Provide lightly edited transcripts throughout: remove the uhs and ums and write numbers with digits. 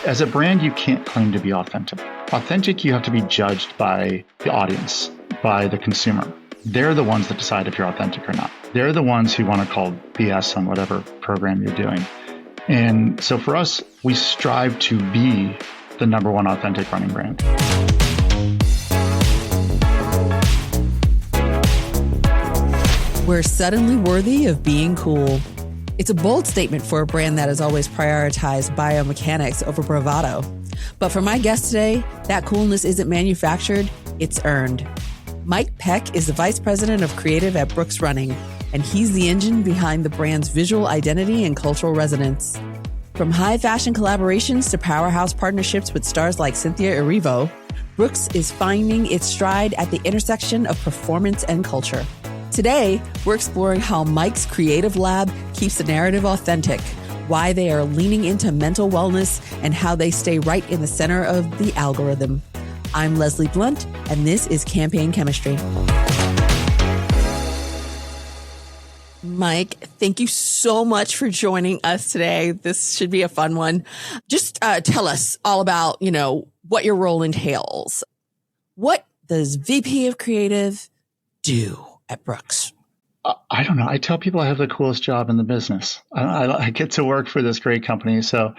As a brand, you can't claim to be authentic. Authentic, you have to be judged by the audience, by the consumer. They're the ones that decide if you're authentic or not. They're the ones who want to call BS on whatever program you're doing. And so for us, we strive to be the number one authentic running brand. We're suddenly worthy of being cool. It's a bold statement for a brand that has always prioritized biomechanics over bravado. But for my guest today, that coolness isn't manufactured, it's earned. Mike Peck is the Vice President of Creative at Brooks Running, and he's the engine behind the brand's visual identity and cultural resonance. From high fashion collaborations to powerhouse partnerships with stars like Cynthia Erivo, Brooks is finding its stride at the intersection of performance and culture. Today, we're exploring how Mike's creative lab keeps the narrative authentic, why they are leaning into mental wellness, and how they stay right in the center of the algorithm. I'm Leslie Blunt, and this is Campaign Chemistry. Mike, thank you so much for joining us today. This should be a fun one. Just tell us all about, what your role entails. What does VP of Creative do at Brooks? I don't know. I tell people I have the coolest job in the business. I get to work for this great company. So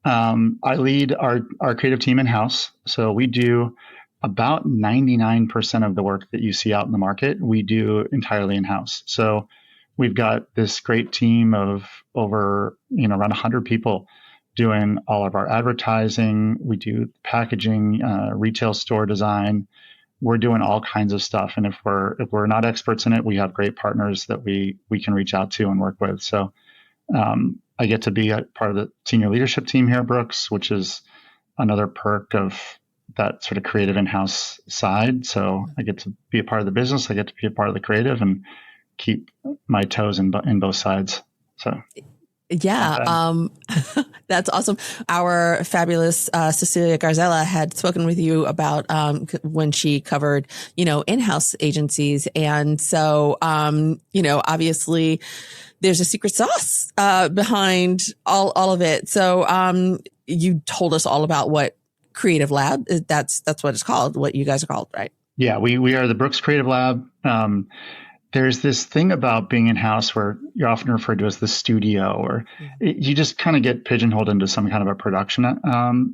I lead our creative team in-house. So we do about 99% of the work that you see out in the market, we do entirely in-house. So we've got this great team of over, around 100 people doing all of our advertising. We do packaging, retail store design. We're doing all kinds of stuff. And if we're not experts in it, we have great partners that we can reach out to and work with. So I get to be a part of the senior leadership team here at Brooks, which is another perk of that sort of creative in-house side. So I get to be a part of the business. I get to be a part of the creative and keep my toes in both sides. So. Yeah, that's awesome. Our fabulous Cecilia Garzella had spoken with you about when she covered, in-house agencies. And so, obviously there's a secret sauce behind all of it. So you told us all about what Creative Lab, that's what it's called, what you guys are called, right? Yeah, we are the Brooks Creative Lab. There's this thing about being in-house where you're often referred to as the studio, or you just kind of get pigeonholed into some kind of a production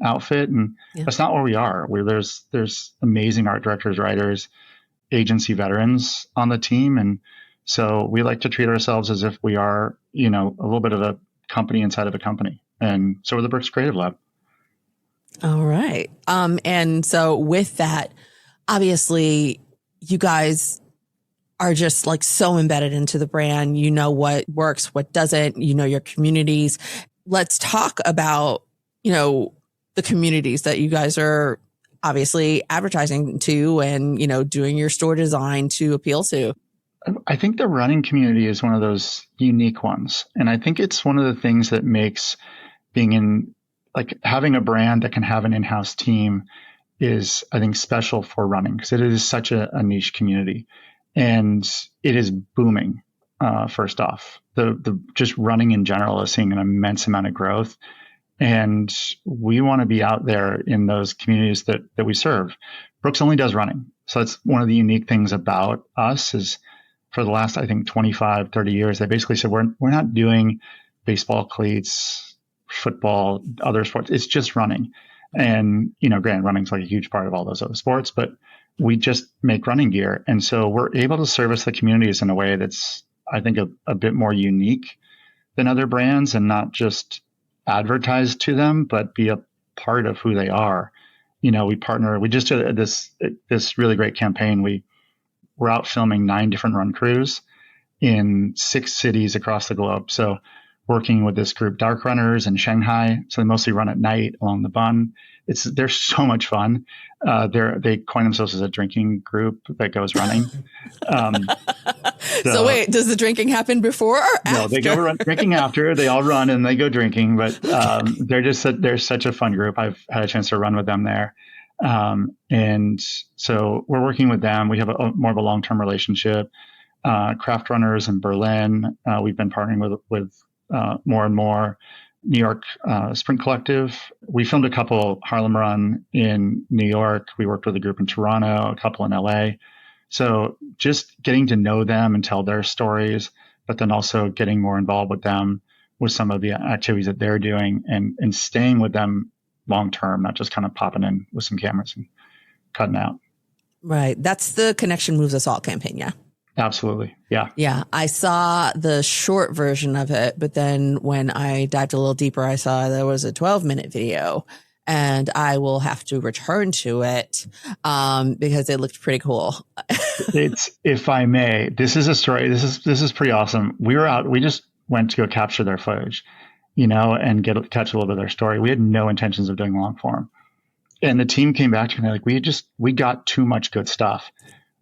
outfit. And that's not where we are. There's amazing art directors, writers, agency veterans on the team. And so we like to treat ourselves as if we are, a little bit of a company inside of a company. And so we're the Brooks Creative Lab. All right. And so with that, obviously you guys are just like so embedded into the brand. You know what works, what doesn't, your communities. Let's talk about, the communities that you guys are obviously advertising to and, doing your store design to appeal to. I think the running community is one of those unique ones. And I think it's one of the things that makes having a brand that can have an in-house team is, I think, special for running because it is such a niche community. And it is booming. First off, the just running in general is seeing an immense amount of growth, and we want to be out there in those communities that we serve. Brooks only does running, so that's one of the unique things about us. Is for the last, I think, 25, 30 years, they basically said we're not doing baseball cleats, football, other sports. It's just running, and granted, running's like a huge part of all those other sports, but we just make running gear. And so we're able to service the communities in a way that's, I think, a bit more unique than other brands and not just advertise to them, but be a part of who they are. We just did this really great campaign. We're out filming 9 different run crews in 6 cities across the globe. So working with this group, Dark Runners in Shanghai. So they mostly run at night along the Bund. They're so much fun. They coin themselves as a drinking group that goes running. So wait, does the drinking happen before or after? No, they go drinking after. They all run and they go drinking, but they're such a fun group. I've had a chance to run with them there. And so we're working with them. We have more of a long-term relationship. Craft Runners in Berlin, we've been partnering with more and more. New York Sprint Collective. We filmed a couple Harlem Run in New York. We worked with a group in Toronto, a couple in LA. So just getting to know them and tell their stories, but then also getting more involved with them with some of the activities that they're doing and staying with them long term, not just kind of popping in with some cameras and cutting out. Right. That's the Connection Moves Us All campaign. Yeah. Absolutely. Yeah. Yeah. I saw the short version of it, but then when I dived a little deeper, I saw there was a 12-minute video, and I will have to return to it because it looked pretty cool. If I may, this is a story. This is pretty awesome. We just went to go capture their footage, and catch a little bit of their story. We had no intentions of doing long form. And the team came back to me like, we got too much good stuff.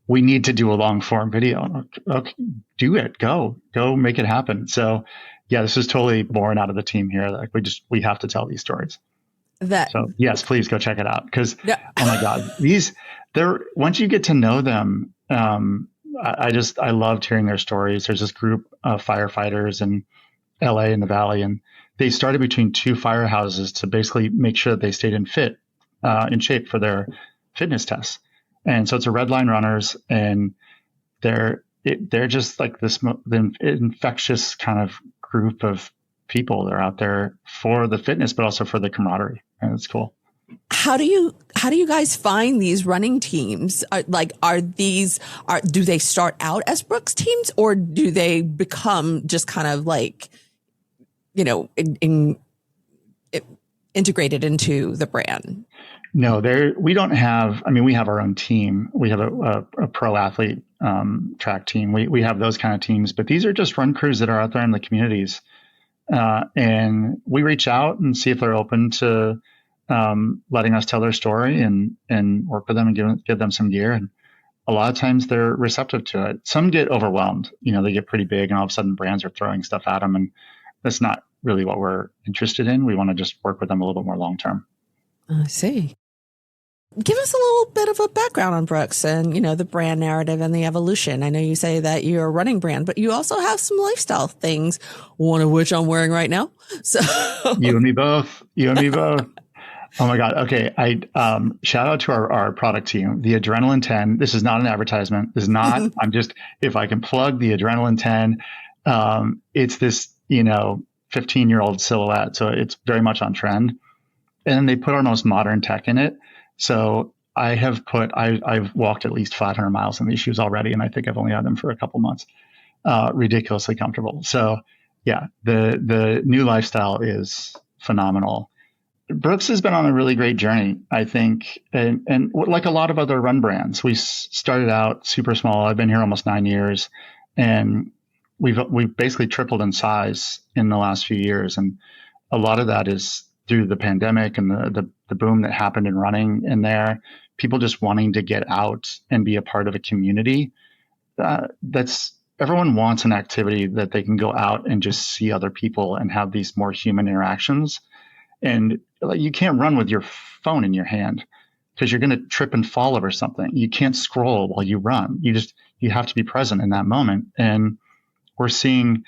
We need to do a long form video. Okay, do it. Go make it happen. So yeah, this is totally born out of the team here. Like we have to tell these stories. So yes, please go check it out. Cause oh my God, once you get to know them, I loved hearing their stories. There's this group of firefighters in LA in the Valley, and they started between two firehouses to basically make sure that they stayed in shape for their fitness tests. And so it's a red line runners, and they're just like the infectious kind of group of people. They're out there for the fitness, but also for the camaraderie. And it's cool. How do you guys find these running teams? Do they start out as Brooks teams, or do they become just kind of like, integrated into the brand? No, we don't have, we have our own team. We have a pro athlete track team. We have those kind of teams, but these are just run crews that are out there in the communities. And we reach out and see if they're open to letting us tell their story and work with them and give them some gear. And a lot of times they're receptive to it. Some get overwhelmed. They get pretty big, and all of a sudden brands are throwing stuff at them. And that's not really what we're interested in. We want to just work with them a little bit more long term. I see. Give us a little bit of a background on Brooks and, the brand narrative and the evolution. I know you say that you're a running brand, but you also have some lifestyle things, one of which I'm wearing right now. So You and me both. Oh my God. Okay. Shout out to our product team, the Adrenaline 10. This is not an advertisement. This is not, if I can plug the Adrenaline 10, it's this, 15-year-old silhouette. So it's very much on trend. And they put our most modern tech in it. So I've walked at least 500 miles in these shoes already, and I think I've only had them for a couple months. Ridiculously comfortable. So yeah, the new lifestyle is phenomenal. Brooks has been on a really great journey, I think, and like a lot of other run brands, we started out super small. I've been here almost 9 years, and we've basically tripled in size in the last few years, and a lot of that is through the pandemic and the boom that happened in running in there, people just wanting to get out and be a part of a community. Everyone wants an activity that they can go out and just see other people and have these more human interactions. And you can't run with your phone in your hand because you're going to trip and fall over something. You can't scroll while you run. You have to be present in that moment. And we're seeing,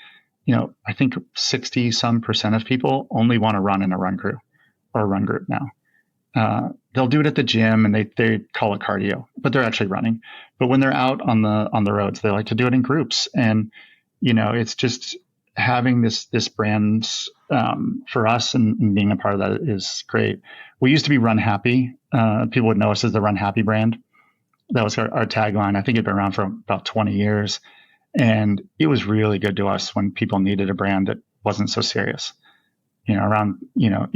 I think 60% of people only want to run in a run crew or a run group now. They'll do it at the gym and they call it cardio, but they're actually running. But when they're out on the roads, they like to do it in groups. And, it's just having this brand for us and being a part of that is great. We used to be Run Happy. People would know us as the Run Happy brand. That was our tagline. I think it'd been around for about 20 years. And it was really good to us when people needed a brand that wasn't so serious. You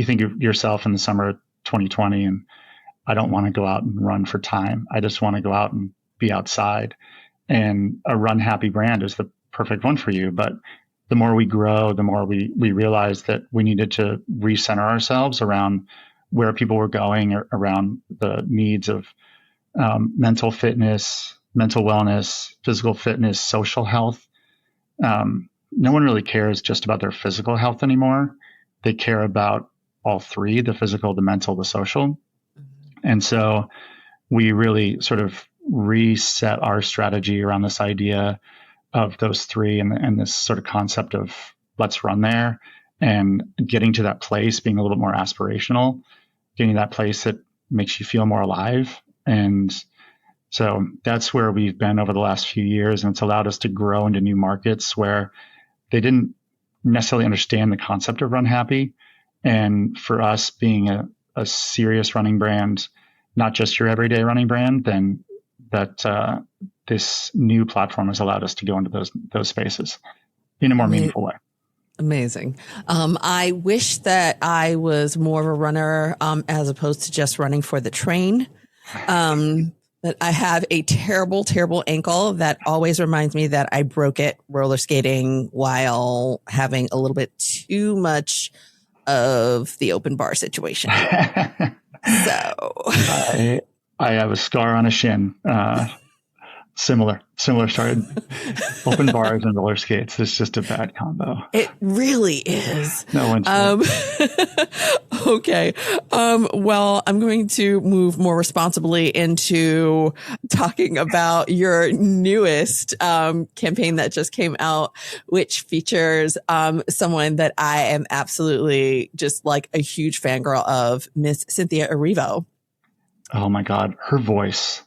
think of yourself in the summer of 2020, and I don't want to go out and run for time. I just want to go out and be outside. And a Run Happy brand is the perfect one for you. But the more we grow, the more we realized that we needed to recenter ourselves around where people were going, around the needs of mental fitness, mental wellness, physical fitness, social health. No one really cares just about their physical health anymore. They care about all three, the physical, the mental, the social. And so we really sort of reset our strategy around this idea of those three and this sort of concept of let's run there. and getting to that place, being a little bit more aspirational, getting to that place that makes you feel more alive. And so that's where we've been over the last few years. And it's allowed us to grow into new markets where they didn't necessarily understand the concept of Run Happy. And for us being a serious running brand, not just your everyday running brand, then that this new platform has allowed us to go into those spaces in a more meaningful way. Amazing. I wish that I was more of a runner as opposed to just running for the train. That I have a terrible, terrible ankle that always reminds me that I broke it roller skating while having a little bit too much of the open bar situation. So I have a scar on a shin. Similar started open bars and roller skates. It's just a bad combo. It really is. No one's okay. Well, I'm going to move more responsibly into talking about your newest campaign that just came out, which features someone that I am absolutely just like a huge fangirl of, Miss Cynthia Erivo. Oh my God, her voice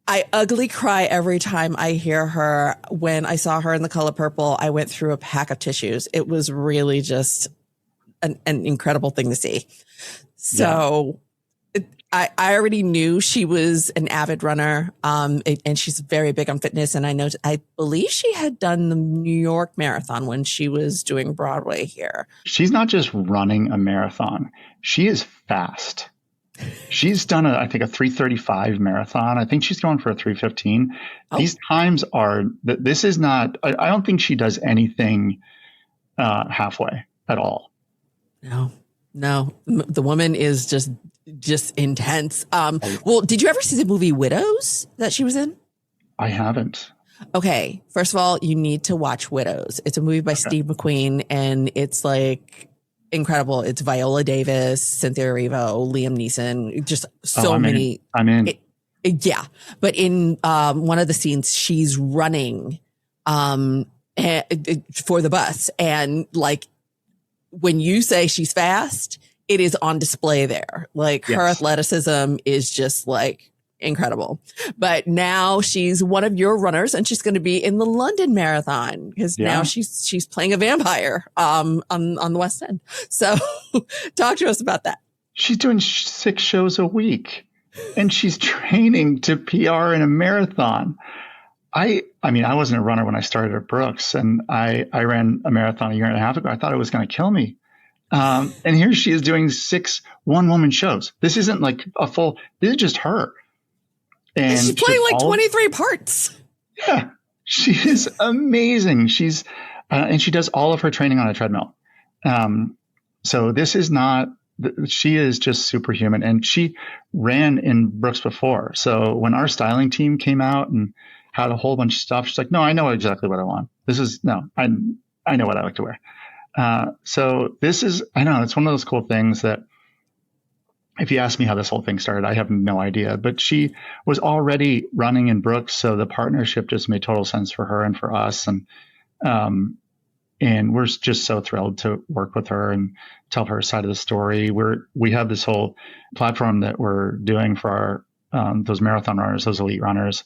I ugly cry every time I hear her. When I saw her in The Color Purple, I went through a pack of tissues. It was really just an incredible thing to see. So I already knew she was an avid runner, and she's very big on fitness. And I believe she had done the New York Marathon when she was doing Broadway here. She's not just running a marathon. She is fast. She's done I think a 3:35 marathon. I think she's going for a 3:15. Oh. These times this is not, I don't think she does anything halfway at all. No, the woman is just intense. Well, did you ever see the movie Widows that she was in? I haven't. Okay. First of all, you need to watch Widows. It's a movie by Steve McQueen, and it's like incredible. It's Viola Davis, Cynthia Erivo, Liam Neeson, just so many. I'm in. Yeah. But in one of the scenes, she's running for the bus. And like, when you say she's fast, it is on display there. Like, her athleticism is just like incredible. But now she's one of your runners, and she's going to be in the London Marathon because now she's playing a vampire on the West End. So talk to us about that. She's doing 6 shows a week, and she's training to PR in a marathon. I mean, I wasn't a runner when I started at Brooks, and I ran a marathon a year and a half ago. I thought it was going to kill me. And here she is doing 6 one-woman shows. This isn't like this is just her. And she's playing like 23 parts. Yeah, she is amazing. She's and she does all of her training on a treadmill. So this is not. She is just superhuman, and she ran in Brooks before. So when our styling team came out and had a whole bunch of stuff, she's like, "No, I know exactly what I want. I know what I like to wear." So this is, I know it's one of those cool things that, if you ask me how this whole thing started, I have no idea. But she was already running in Brooks, so the partnership just made total sense for her and for us. And we're just so thrilled to work with her and tell her side of the story. We have this whole platform that we're doing for our those marathon runners, those elite runners.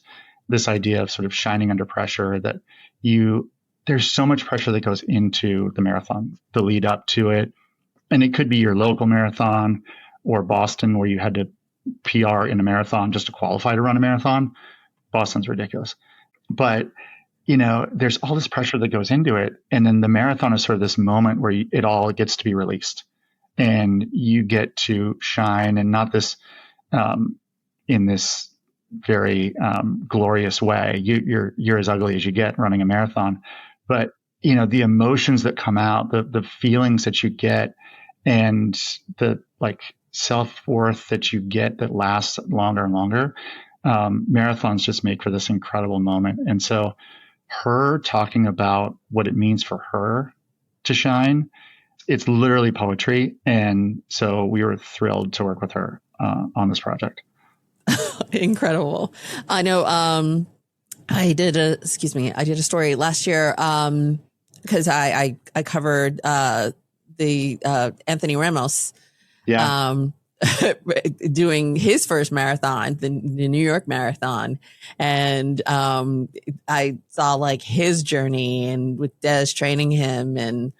This idea of sort of shining under pressure, that there's so much pressure that goes into the marathon, the lead up to it, and it could be your local marathon, or Boston, where you had to PR in a marathon just to qualify to run a marathon. Boston's ridiculous. But, there's all this pressure that goes into it. And then the marathon is sort of this moment where it all gets to be released. And you get to shine, and not this, in this very glorious way. You're as ugly as you get running a marathon. But, the emotions that come out, the feelings that you get, and the self-worth that you get that lasts longer and longer, marathons just make for this incredible moment. And so her talking about what it means for her to shine, it's literally poetry. And so we were thrilled to work with her on this project. Incredible. I know. I did a story last year because I covered the Anthony Ramos Yeah. doing his first marathon, the New York Marathon. And I saw like his journey and with Des training him, and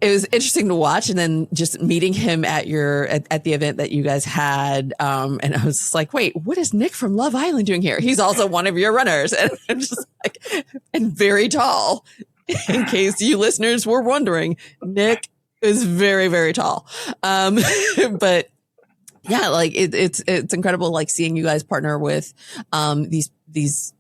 it was interesting to watch. And then just meeting him at the event that you guys had. And I was just like, wait, what is Nick from Love Island doing here? He's also one of your runners. And I'm just like, and very tall. In case you listeners were wondering, Nick is very, very tall. But yeah, like it's incredible, like seeing you guys partner with these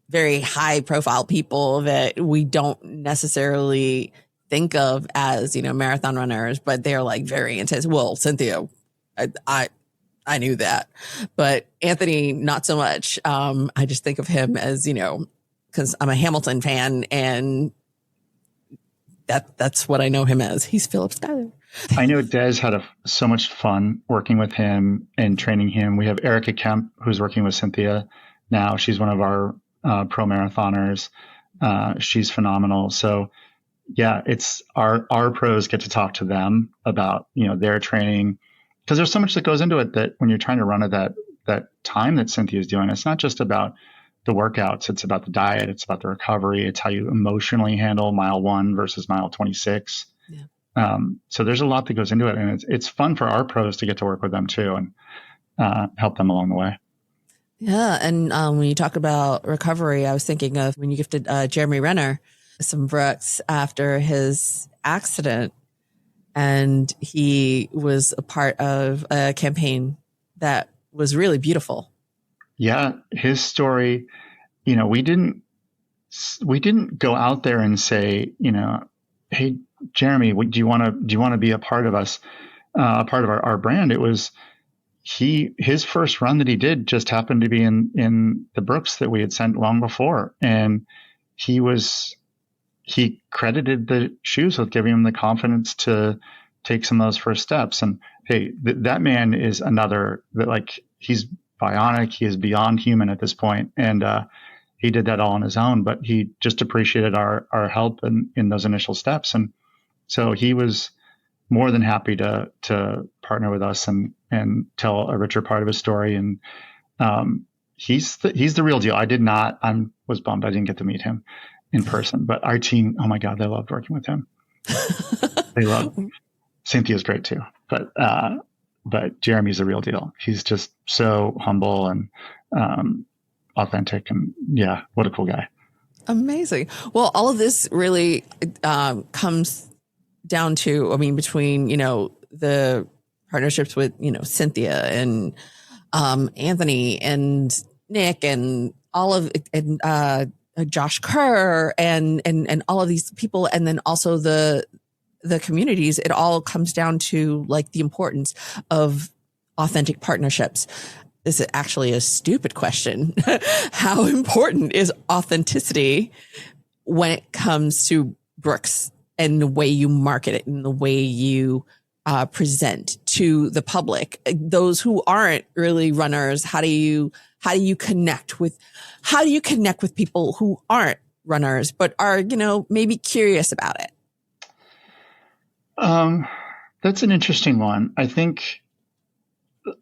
very high profile people that we don't necessarily think of as, marathon runners, but they're like very intense. Well, Cynthia, I knew that, but Anthony, not so much. I just think of him as, because I'm a Hamilton fan, and that's what I know him as. He's Philip Schuyler. I know Des had so much fun working with him and training him. We have Erica Kemp, who's working with Cynthia now. She's one of our pro marathoners. She's phenomenal. So yeah, it's our pros get to talk to them about, their training, because there's so much that goes into it that when you're trying to run at that time that Cynthia's doing, it's not just about the workouts. It's about the diet. It's about the recovery. It's how you emotionally handle mile 1 versus mile 26. Yeah. So there's a lot that goes into it, and it's fun for our pros to get to work with them too, and help them along the way. Yeah. And when you talk about recovery, I was thinking of when you gifted Jeremy Renner some Brooks after his accident, and he was a part of a campaign that was really beautiful. Yeah, his story, we didn't go out there and say, hey, Jeremy, do you want to be a part of us, a part of our brand? It was his first run that he did just happened to be in the Brooks that we had sent long before, and he credited the shoes with giving him the confidence to take some of those first steps. And hey, that man is another that, like, he's bionic. He is beyond human at this point. And he did that all on his own, but he just appreciated our help in those initial steps. And so he was more than happy to partner with us and tell a richer part of his story. And he's the real deal. I was bummed I didn't get to meet him in person, but our team, oh my God, they loved working with him. They loved Cynthia's great too, but Jeremy's the real deal. He's just so humble and authentic, and yeah, what a cool guy. Amazing. Well, all of this really comes down to, between, the partnerships with, Cynthia and Anthony and Nick and all of and Josh Kerr and all of these people, and then also the communities. It all comes down to like the importance of authentic partnerships. This is actually a stupid question. How important is authenticity when it comes to Brooks and the way you market it and the way you present to the public, those who aren't really runners? How do you connect with people who aren't runners but are, maybe curious about it? That's an interesting one. I think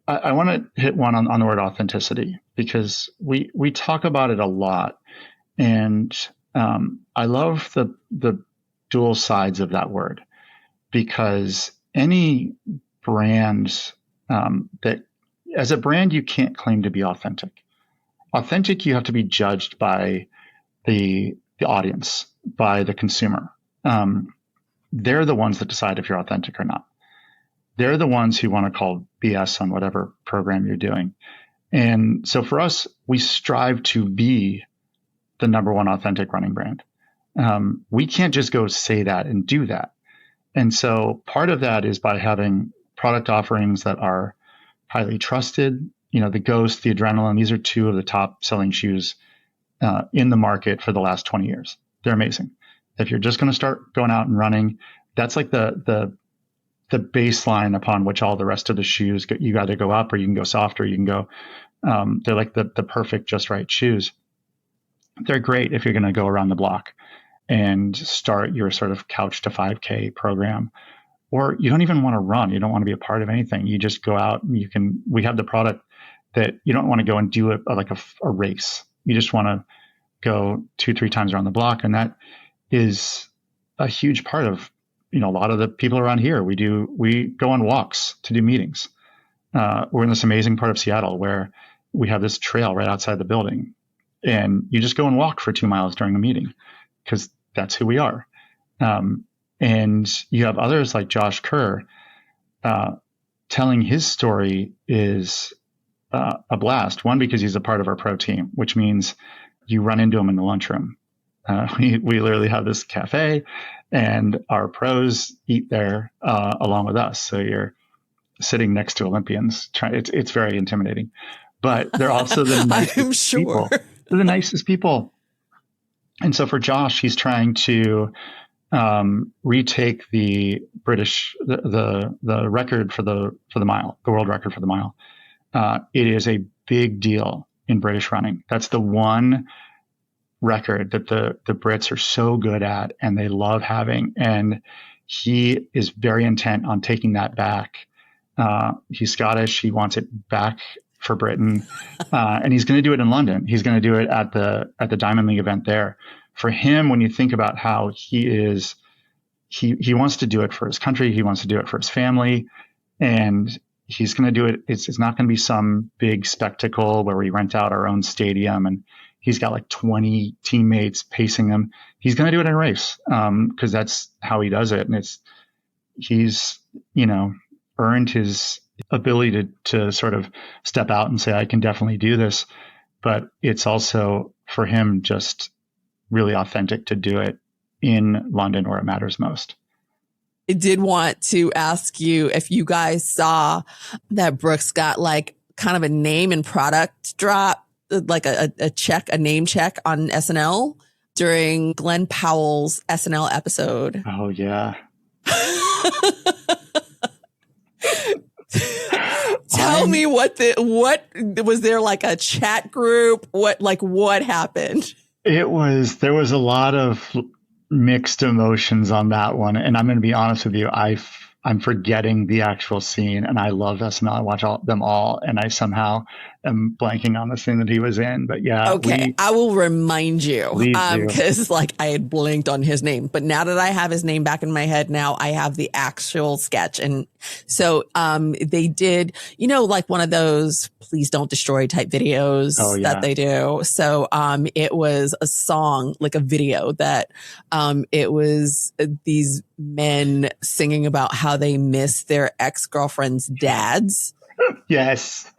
I want to hit one on the word authenticity, because we talk about it a lot, and I love the dual sides of that word, because any brand that as a brand, you can't claim to be authentic. Authentic, you have to be judged by the audience, by the consumer. They're the ones that decide if you're authentic or not. They're the ones who want to call BS on whatever program you're doing. And so for us, we strive to be the number one authentic running brand. We can't just go say that and do that. And so part of that is by having product offerings that are highly trusted. The Ghost, the Adrenaline, these are two of the top selling shoes in the market for the last 20 years. They're amazing. If you're just going to start going out and running, that's like the baseline upon which all the rest of the shoes you either go up or you can go softer. You can go. They're like the perfect, just right shoes. They're great if you're going to go around the block. and start your sort of couch to 5K program. Or you don't even want to run. You don't want to be a part of anything. You just go out and we have the product that you don't want to go and do a race. You just want to go 2-3 times around the block. And that is a huge part of, a lot of the people around here. We go on walks to do meetings. We're in this amazing part of Seattle where we have this trail right outside the building, and you just go and walk for 2 miles during a meeting because that's who we are. And you have others like Josh Kerr, telling his story is a blast. One, because he's a part of our pro team, which means you run into him in the lunchroom. We literally have this cafe, and our pros eat there along with us. So you're sitting next to Olympians. It's very intimidating, but they're also the nicest I'm sure. people. They're the nicest people. And so for Josh, he's trying to retake the British the record for the mile, the world record for the mile. It is a big deal in British running. That's the one record that the Brits are so good at and they love having. And he is very intent on taking that back. He's Scottish. He wants it back for Britain. And he's going to do it in London. He's going to do it at the Diamond League event there. For him, when you think about how he wants to do it for his country, he wants to do it for his family, and he's going to do it. It's not going to be some big spectacle where we rent out our own stadium and he's got like 20 teammates pacing him. He's going to do it in a race because that's how he does it. And he's earned his ability to sort of step out and say, I can definitely do this. But it's also for him just really authentic to do it in London where it matters most. I did want to ask you if you guys saw that Brooks got like kind of a name and product drop, like a name check on SNL during Glenn Powell's SNL episode. Oh yeah. Tell me what was there, like a chat group? What happened? There was a lot of mixed emotions on that one. And I'm going to be honest with you. I'm forgetting the actual scene, and I love SNL. I watch them all, and I somehow am blanking on the scene that he was in. But yeah. Okay. I will remind you because I had blinked on his name, but now that I have his name back in my head, now I have the actual sketch. And so, they did, like one of those please don't destroy type videos that they do. So, it was a song, like a video that, it was these men singing about how they miss their ex-girlfriend's dads. Yes.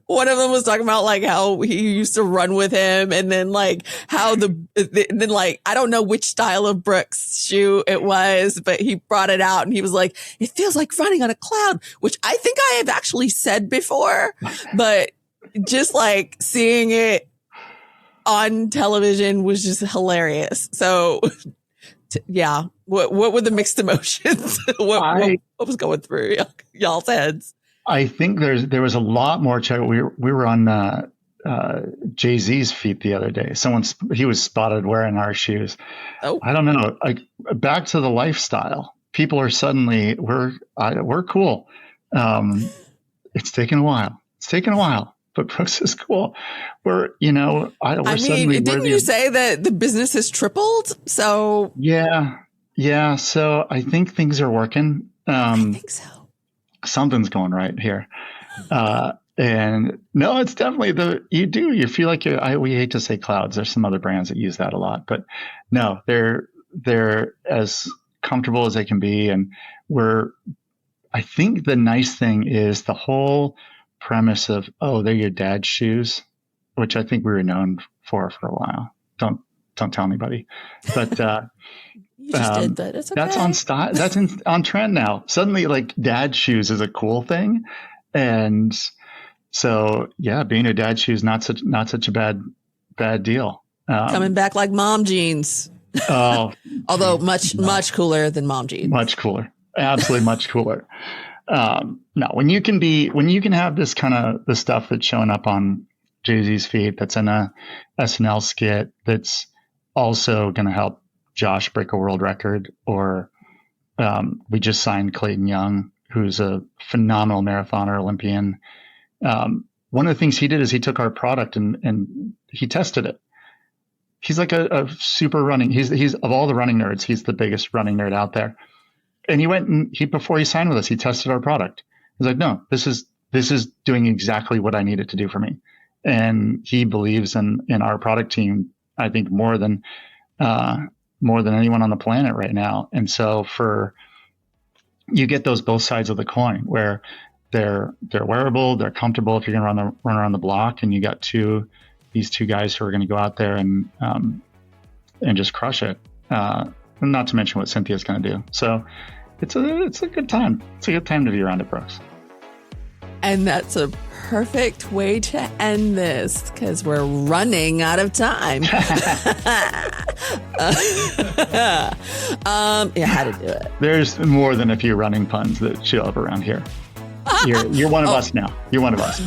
One of them was talking about like how he used to run with him, and then like how I don't know which style of Brooks shoe it was, but he brought it out and he was like, it feels like running on a cloud, which I think I have actually said before, but just like seeing it on television was just hilarious. So yeah. What were the mixed emotions? What was going through y'all's heads? I think there was a lot more check. We were on Jay-Z's feet the other day. He was spotted wearing our shoes. Oh, I don't know. Like back to the lifestyle. People are suddenly we're cool. It's taken a while. But Brooks is cool. Didn't you say that the business has tripled? So yeah. So I think things are working. I think so. Something's going right here. And no, it's definitely you feel like we hate to say clouds. There's some other brands that use that a lot, but no, they're as comfortable as they can be. And I think the nice thing is the whole premise of, they're your dad's shoes, which I think we were known for a while. Don't tell anybody, but, you just did that. It's okay. That's on style. That's on trend now. Suddenly, like dad shoes is a cool thing, and so yeah, being a dad shoes not such a bad deal. Coming back like mom jeans. Oh, although much cooler than mom jeans. Much cooler, absolutely much cooler. No, when you can have this kind of the stuff that's showing up on Jay-Z's feet, that's in a SNL skit, that's also going to help Josh break a world record. Or we just signed Clayton Young, who's a phenomenal marathoner, Olympian. One of the things he did is he took our product and he tested it. He's like a super running. He's of all the running nerds, he's the biggest running nerd out there. And he went and before he signed with us, he tested our product. He's like, no, this is doing exactly what I need it to do for me. And he believes in our product team, I think more than anyone on the planet right now. And so you get those both sides of the coin where they're wearable, they're comfortable if you're going to run around the block, and you got these two guys who are going to go out there and just crush it. Not to mention what Cynthia's going to do. So it's a good time. It's a good time to be around it, Brooks. And that's a perfect way to end this because we're running out of time. How to do it. There's more than a few running puns that show up around here. You're one of us now. You're one of us.